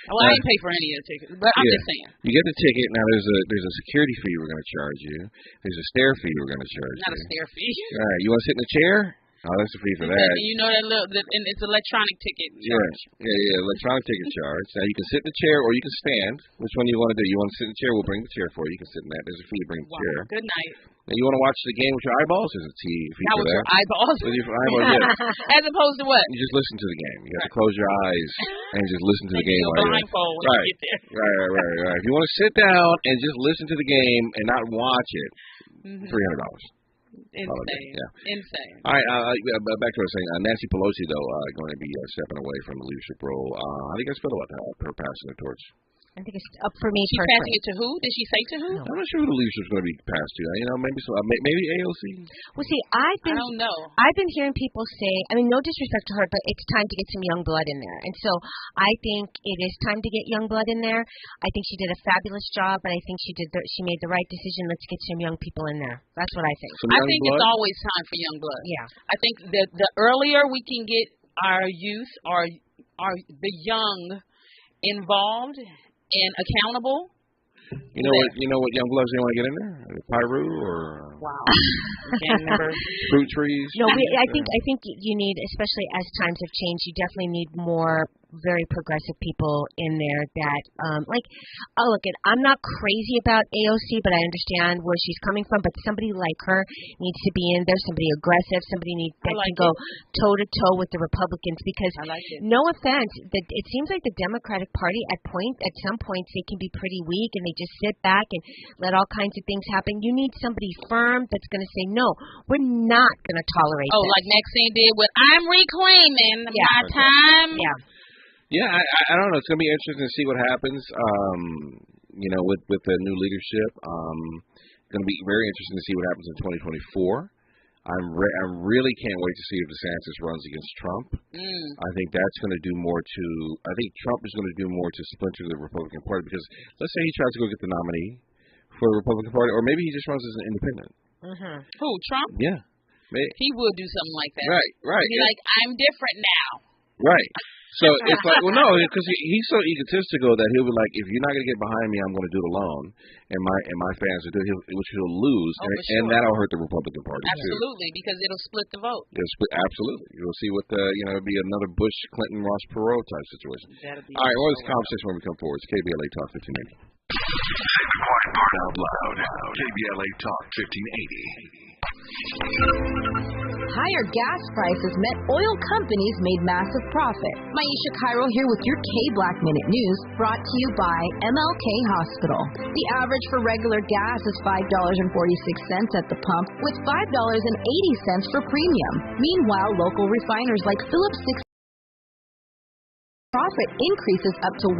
Well, I didn't pay for any of the tickets, but I'm just saying. You get the ticket. Now there's a security fee we're going to charge you. There's a stair fee we're going to charge you. Not a stair fee. All right, you want to sit in the chair? Oh, that's a fee for that. And you know that and it's electronic ticket charge. Yeah, electronic ticket charge. Now you can sit in the chair or you can stand. Which one do you want to do? You want to sit in the chair? We'll bring the chair for you. You can sit in that. There's a fee to bring the chair. Good night. Now you want to watch the game with your eyeballs? There's a fee for that. With your eyeballs? With your eyeballs, yeah. As opposed to what? You just listen to the game. You have to close your eyes and just listen to the game. Blindfold when you get there. Right. If you want to sit down and just listen to the game and not watch it, $300. Insane. All right, back to what I was saying. Nancy Pelosi, though, going to be stepping away from the leadership role. How do you guys feel about that, her passing the torch? I think it's up for me personally. She's passing it to who? Did she say to who? I'm not sure who the leadership's going to be passed to. Maybe AOC. Well, see, I don't know. I've been hearing people say, I mean, no disrespect to her, but it's time to get some young blood in there. And so I think it is time to get young blood in there. I think she did a fabulous job, but I think she made the right decision. Let's get some young people in there. That's what I think. I think it's always time for young blood. Yeah. I think that the earlier we can get our youth or the young involved and accountable. You know what young bloods they want to get in there? Pyru or can't remember. Fruit trees. No, I think you need, especially as times have changed, you definitely need more very progressive people in there that I'm not crazy about AOC, but I understand where she's coming from. But somebody like her needs to be in there, somebody aggressive, somebody that can go toe to toe with the Republicans. Because no offense, it seems like the Democratic Party at some points they can be pretty weak and they just sit back and let all kinds of things happen. You need somebody firm that's going to say, no, we're not going to tolerate this. Like Maxine did with I'm reclaiming my time. Yeah, I don't know. It's going to be interesting to see what happens, with the new leadership. It's going to be very interesting to see what happens in 2024. I really can't wait to see if DeSantis runs against Trump. I think that's going to do more I think Trump is going to do more to splinter the Republican Party because let's say he tries to go get the nominee for the Republican Party, or maybe he just runs as an independent. Who, Trump? Yeah. He would do something like that. Right. He'd be like, I'm different now. Right. So it's like, well, no, because he's so egotistical that he'll be like, if you're not going to get behind me, I'm going to do it alone, and my fans will do it, which he'll lose, and that'll hurt the Republican Party Absolutely, because it'll split the vote. Absolutely, you'll see what it'll be another Bush, Clinton, Ross Perot type situation. All right, well, this conversation when we come forward. It's KBLA Talk 1580. Out loud. KBLA Talk 1580. Higher gas prices meant oil companies made massive profit. Maisha Cairo here with your K-Black Minute News, brought to you by MLK Hospital. The average for regular gas is $5.46 at the pump, with $5.80 for premium. Meanwhile, local refiners like Phillips 66 profit increases up to 1,243%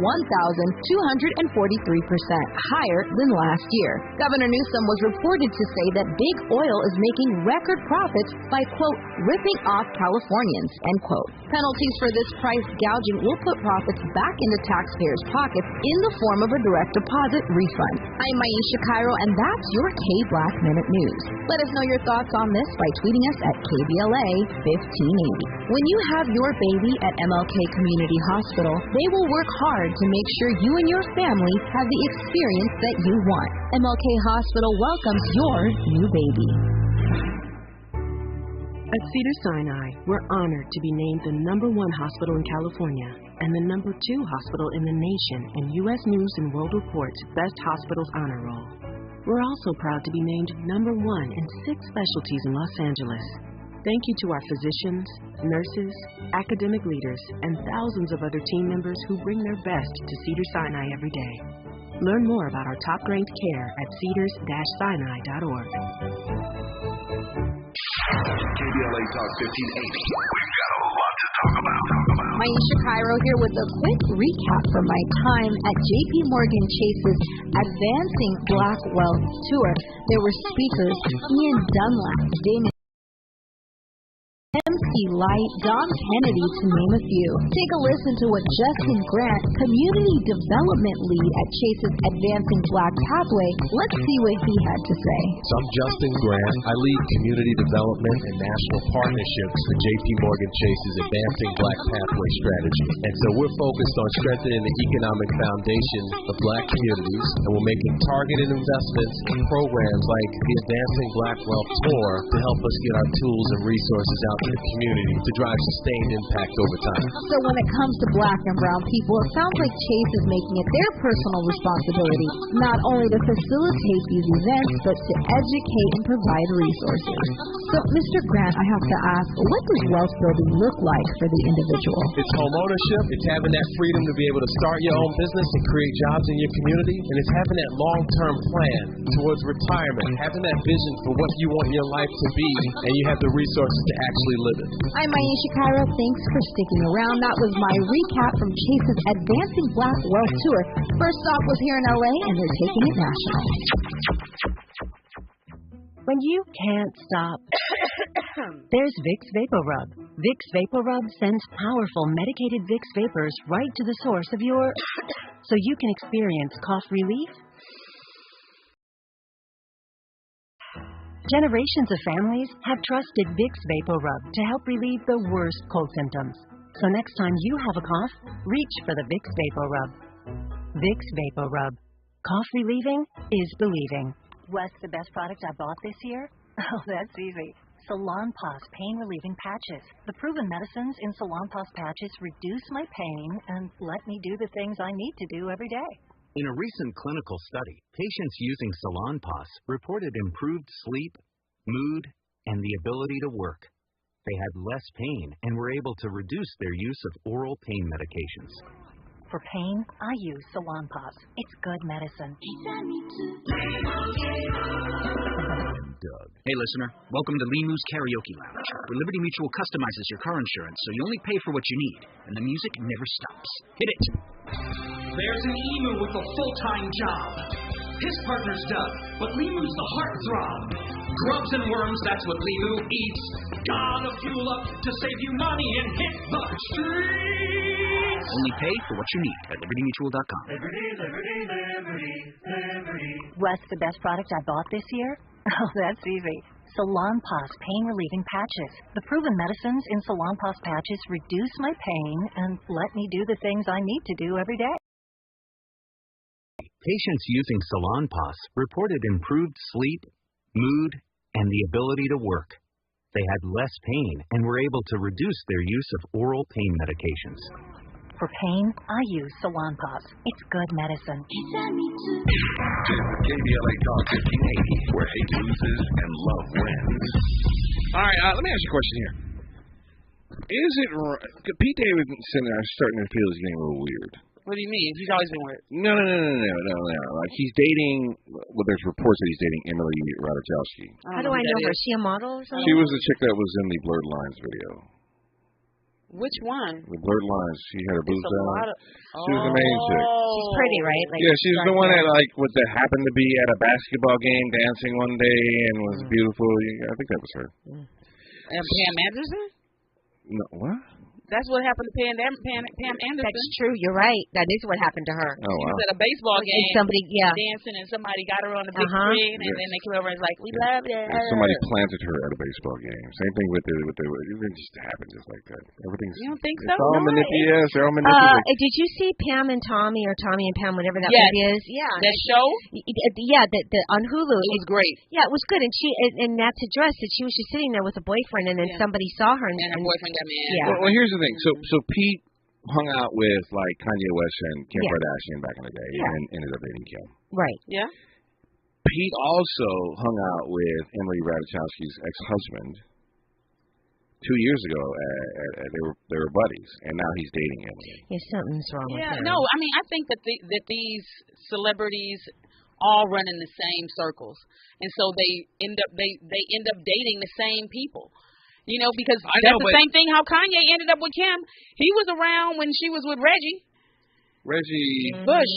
higher than last year. Governor Newsom was reported to say that big oil is making record profits by, quote, ripping off Californians, end quote. Penalties for this price gouging will put profits back into taxpayers' pockets in the form of a direct deposit refund. I'm Maisha Cairo, and that's your K-Black Minute News. Let us know your thoughts on this by tweeting us at KBLA 1580. When you have your baby at MLK Community Hospital, they will work hard to make sure you and your family have the experience that you want. MLK Hospital welcomes your new baby. At Cedars-Sinai, we're honored to be named the #1 hospital in California and the #2 hospital in the nation in U.S. News and World Report's Best Hospitals Honor Roll. We're also proud to be named #1 in 6 specialties in Los Angeles. Thank you to our physicians, nurses, academic leaders, and thousands of other team members who bring their best to Cedars-Sinai every day. Learn more about our top-ranked care at cedars-sinai.org. KBLA Talk 1580. We've got a lot to talk about. Maisha Cairo here with a quick recap from my time at JP Morgan Chase's Advancing Black Wealth Tour. There were speakers Ian Dunlap, Damon MC Light, Don Kennedy, to name a few. Take a listen to what Justin Grant, Community Development Lead at Chase's Advancing Black Pathway, let's see what he had to say. So I'm Justin Grant. I lead Community Development and National Partnerships for JP Morgan Chase's Advancing Black Pathway strategy. And so we're focused on strengthening the economic foundation of black communities, and we're making targeted investments in programs like the Advancing Black Wealth Tour to help us get our tools and resources out to the community to drive sustained impact over time. So when it comes to black and brown people, it sounds like Chase is making it their personal responsibility not only to facilitate these events, but to educate and provide resources. So, Mr. Grant, I have to ask, what does wealth building look like for the individual? It's home ownership. It's having that freedom to be able to start your own business and create jobs in your community. And it's having that long-term plan towards retirement, having that vision for what you want your life to be, and you have the resources to actually live it. I'm Maisha Cairo. Thanks for sticking around. That was my recap from Chase's Advancing Black Wealth Tour. First stop was here in LA, and they're taking it national. When you can't stop, there's Vicks VapoRub. Vicks VapoRub sends powerful medicated Vicks vapors right to the source of your... so you can experience cough relief. Generations of families have trusted Vicks VapoRub to help relieve the worst cold symptoms. So next time you have a cough, reach for the Vicks VapoRub. Vicks VapoRub. Cough relieving is believing. What's the best product I bought this year? Oh, that's easy. Salon Paws Pain Relieving Patches. The proven medicines in Salon Paws patches reduce my pain and let me do the things I need to do every day. In a recent clinical study, patients using Salon Paws reported improved sleep, mood, and the ability to work. They had less pain and were able to reduce their use of oral pain medications. For pain, I use Salon Paws. It's good medicine. Doug. Hey, listener. Welcome to Limu's Karaoke Lounge, where Liberty Mutual customizes your car insurance so you only pay for what you need, and the music never stops. Hit it. There's an emu with a full-time job. His partner's Doug, but Limu's the heartthrob. Grubs and worms, that's what Limu eats. Gotta fuel up to save you money and hit the streets. Only pay for what you need at libertymutual.com. Liberty, liberty, liberty, liberty. What's the best product I bought this year? Oh, that's easy. Salon Paws Pain Relieving Patches. The proven medicines in Salon Paws patches reduce my pain and let me do the things I need to do every day. Patients using Salon Paws reported improved sleep, mood, and the ability to work. They had less pain and were able to reduce their use of oral pain medications. For pain, I use Salon Paws. It's good medicine. KBLA Talk 1580, where hate loses and love wins. All right, let me ask you a question here. Is it Pete Davidson starting to feel he's getting a little weird? What do you mean? He's always been weird. No. Like he's dating. Well, there's reports that he's dating Emily Ratajkowski. How do I know her? Is she a model or something? She was the chick that was in the Blurred Lines video. Which one? The Blurred Lines. She had her boobs down. She was the main chick. She's pretty, right? Like, yeah, she's the one that happened to be at a basketball game dancing one day and was beautiful. I think that was her. And Pam Anderson? No, what? That's what happened to Pam Anderson. That's true. You're right. That is what happened to her. Oh, She wow. was at a baseball game. And somebody, dancing, and somebody got her on the big screen, and then they came over and was like, "We love you." Somebody planted her at a baseball game. Same thing with the it just happened just like that. Everything's. You don't think it's so? all No, manipulated. They're all manipulated. Did you see Pam and Tommy, or Tommy and Pam, whatever that Yes. movie is? Yeah. That show? Yeah, the on Hulu. It was great. Yeah, it was good. And she and that's addressed that she was just sitting there with a boyfriend, and then somebody saw her, and her boyfriend got mad. Yeah. Well, here's the thing. So Pete hung out with like Kanye West and Kim Kardashian back in the day, and ended up dating Kim. Right. Yeah. Pete also hung out with Emily Ratajkowski's ex-husband 2 years ago. They were buddies, and now he's dating Emily. Yeah, something's wrong with her. No, I mean, I think that that these celebrities all run in the same circles, and so they end up dating the same people. You know, because that's the same thing how Kanye ended up with Kim. He was around when she was with Reggie Bush.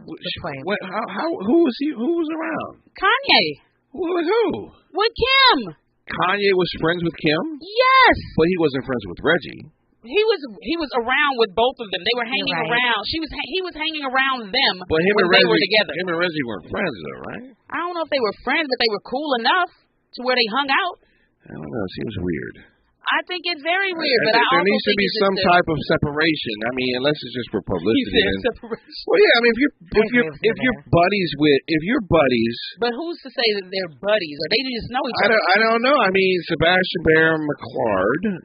Who was he? Who was around? Kanye. Who? With Kim. Kanye was friends with Kim? Yes. But he wasn't friends with Reggie. He was around with both of them. They were hanging around. He was hanging around them but him when and Reggie, they were together. Him and Reggie weren't friends though, right? I don't know if they were friends, but they were cool enough to where they hung out. I don't know. It seems weird. I think it's very weird, but there needs to be some type of separation. I mean, unless it's just for publicity. Separation. Well, yeah. I mean, if you're buddies. But who's to say that they're buddies, or they just know each other? I don't know. I mean, Sebastian Baron McClard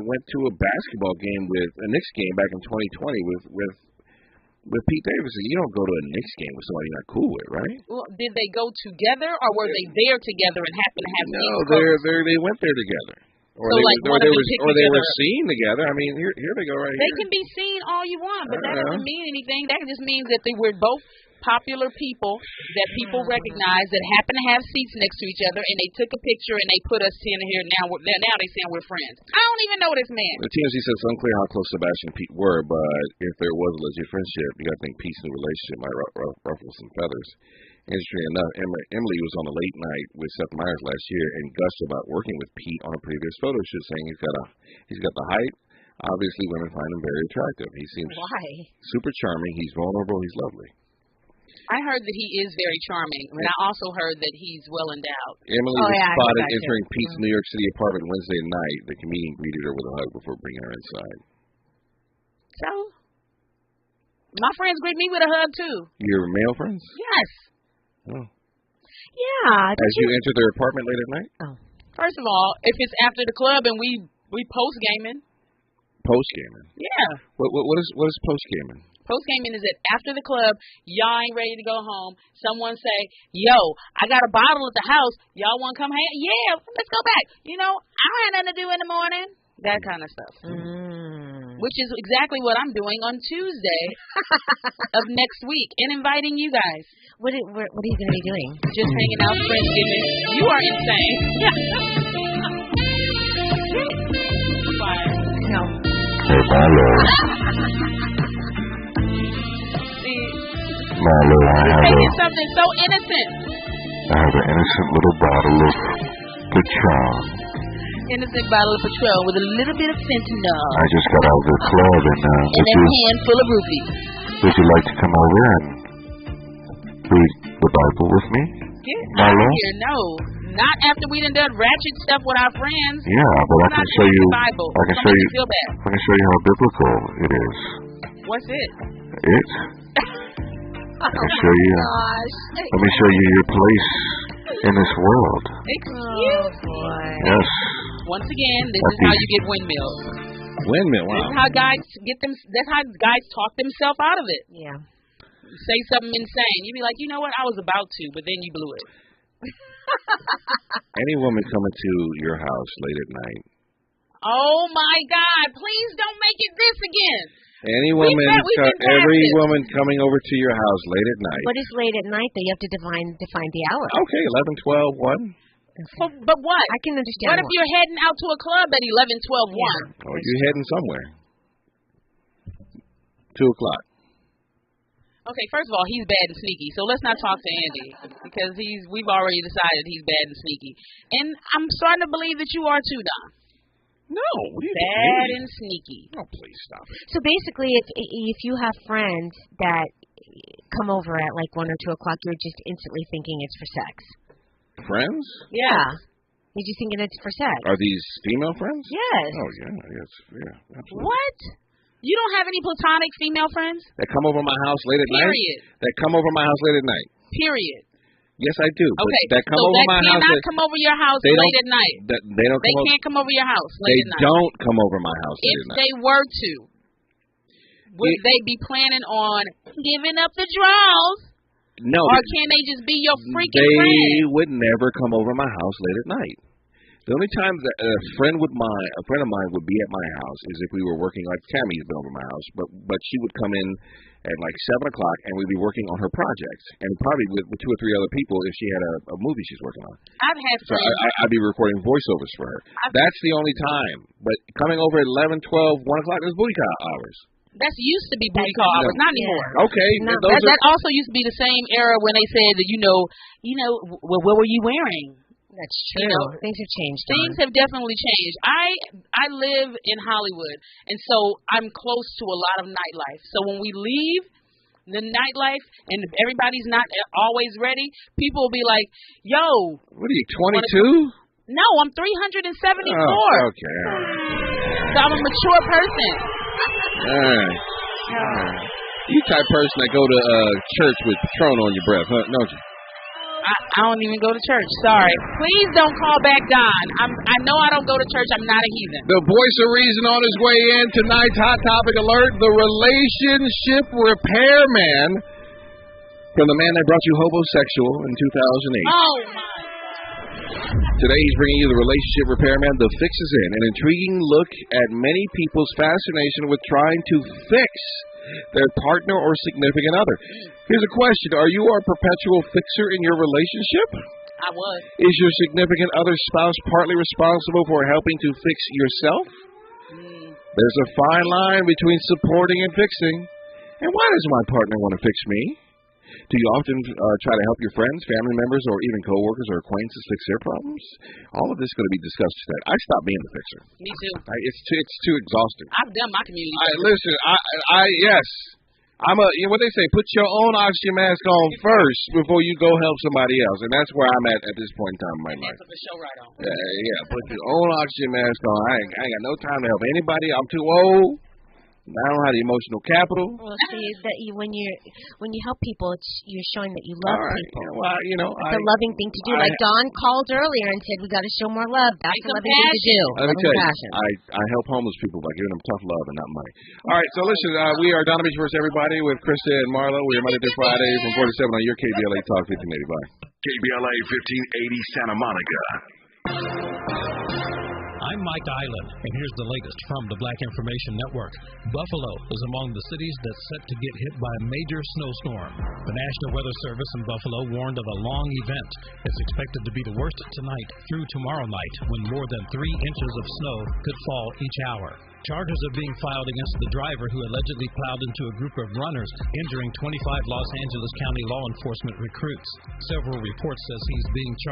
went to a basketball game a Knicks game back in 2020 with Pete Davidson. You don't go to a Knicks game with somebody you're not cool with, right? Well, did they go together, or were they there together and happened to have? No, they went there together. Or they were seen together. I mean, here they go right here. They can be seen all you want, but that doesn't mean anything. That just means that they were both popular people that people recognize that happen to have seats next to each other, and they took a picture and they put us in here. Now they saying we're friends. I don't even know this man. The TMZ says it's unclear how close Sebastian and Pete were, but if there was a legit friendship, you got to think Pete's new relationship might ruffle some feathers. Interesting enough, Emily was on a late night with Seth Meyers last year and gushed about working with Pete on a previous photo shoot, saying he's got the height. Obviously, women find him very attractive. He seems super charming. He's vulnerable. He's lovely. I heard that he is very charming, but I also heard that he's well endowed. Emily was spotted entering Pete's New York City apartment Wednesday night. The comedian greeted her with a hug before bringing her inside. So, my friends greet me with a hug too. Your male friends? Yes. Oh. Yeah. As you enter their apartment late at night? Oh. First of all, if it's after the club and we post gaming. Post gaming. Yeah. What is post gaming? Post gaming is that after the club, y'all ain't ready to go home. Someone say, "Yo, I got a bottle at the house. Y'all want to come hang? Yeah, let's go back. You know, I don't have nothing to do in the morning." That kind of stuff. Which is exactly what I'm doing on Tuesday of next week and inviting you guys. What are you going to be doing? Just hanging out, Friendsgiving. You are insane. No. Hey, Marlo. See, Marlo, you're taking something so innocent. I have an innocent little bottle of Patron. Innocent bottle of Patron with a little bit of fentanyl. I just got out of the club and a handful of rupees. Would you like to come over and read the Bible with me? Get Marlo? out of here, no. Not after we done ratchet stuff with our friends. Yeah, but I can show you. Bible. I can show you. Feel bad. I can show you how biblical it is. What's it? It? I can show you. Let me show you your place in this world. Excuse me. Yes. Once again, this is how you get windmills. Windmill, wow. This is how guys get them. That's how guys talk themselves out of it. Yeah. Say something insane. You be like, you know what? I was about to, but then you blew it. Any woman coming to your house late at night. Oh my God! Please don't make it this again. Every woman coming over to your house late at night. What is late at night? That you have to define the hour. Okay, 11, 12, 1. But what? I can understand. What if you're heading out to a club at 11, 12, 1? Oh, you're heading somewhere. 2 o'clock. Okay, first of all, he's bad and sneaky, so let's not talk to Andy because we've already decided he's bad and sneaky, and I'm starting to believe that you are too, Don. No, What do you Bad mean? and sneaky. Oh, please stop it. So basically, if you have friends that come over at like 1 or 2 o'clock, you're just instantly thinking it's for sex. Friends? Yeah. You're just thinking it's for sex. Are these female friends? Yes. Oh, yeah, absolutely. What? You don't have any platonic female friends? That come over my house late at night? Period. That come over my house late at night? Period. Yes, I do. Okay, That come over my house. They cannot come over your house late at night. They don't. They can't come over your house late at night. They don't come over my house late at night. If they were to, would they be planning on giving up the draws? No. Or can they just be your freaking friend? friend? Would never come over my house late at night. The only time that a friend of mine would be at my house is if we were working, like Tammy's been over my house, but she would come in at like 7 o'clock and we'd be working on her project, and probably with 2 or 3 other people if she had a movie she's working on. I've had so I'd be recording voiceovers for her. That's the only time. But coming over at 11, 12, 1 o'clock is booty call hours. That used to be booty call hours, not anymore. Okay. That also used to be the same era when they said that, well, what were you wearing? That's true. Things have changed. Things have definitely changed. I live in Hollywood, and so I'm close to a lot of nightlife. So when we leave the nightlife and if everybody's not always ready, people will be like, yo. What are you, 22? No, I'm 374. Oh, okay. So I'm a mature person. All right. You type person that go to church with Patron on your breath, huh? Don't you? I don't even go to church. Sorry. Please don't call back Don. I know I don't go to church. I'm not a heathen. The voice of reason on his way in tonight's Hot Topic Alert, the relationship repairman from the man that brought you homosexual in 2008. Oh, my. Today he's bringing you the relationship repairman, The Fix Is In, an intriguing look at many people's fascination with trying to fix their partner or significant other. Here's a question. Are you a perpetual fixer in your relationship? I was. Is your significant other spouse partly responsible for helping to fix yourself? There's a fine line between supporting and fixing. And why does my partner want to fix me? Do you often try to help your friends, family members, or even coworkers or acquaintances fix their problems? All of this is going to be discussed today. I stopped being the fixer. Me too. It's too exhausting. I've done my community. Listen, yes. I'm what they say, put your own oxygen mask on first before you go help somebody else. And that's where I'm at this point in time in my life. Put the show right on. Yeah, put your own oxygen mask on. I ain't got no time to help anybody. I'm too old. I don't have the emotional capital. Well, see, that when you help people, you're showing that you love people. Yeah, well, it's a loving thing to do. Like Don called earlier and said, we got to show more love. That's a loving thing to do. Let me tell you, I help homeless people by giving them tough love and not money. All right, so listen, we are Don Amiche versus Everybody with Krista and Marlo. We are Monday through Friday from 4 to 7 on your KBLA Talk 1580. Bye. KBLA 1580 Santa Monica. I'm Mike Island, and here's the latest from the Black Information Network. Buffalo is among the cities that's set to get hit by a major snowstorm. The National Weather Service in Buffalo warned of a long event. It's expected to be the worst tonight through tomorrow night, when more than 3 inches of snow could fall each hour. Charges are being filed against the driver who allegedly plowed into a group of runners, injuring 25 Los Angeles County law enforcement recruits. Several reports says he's being charged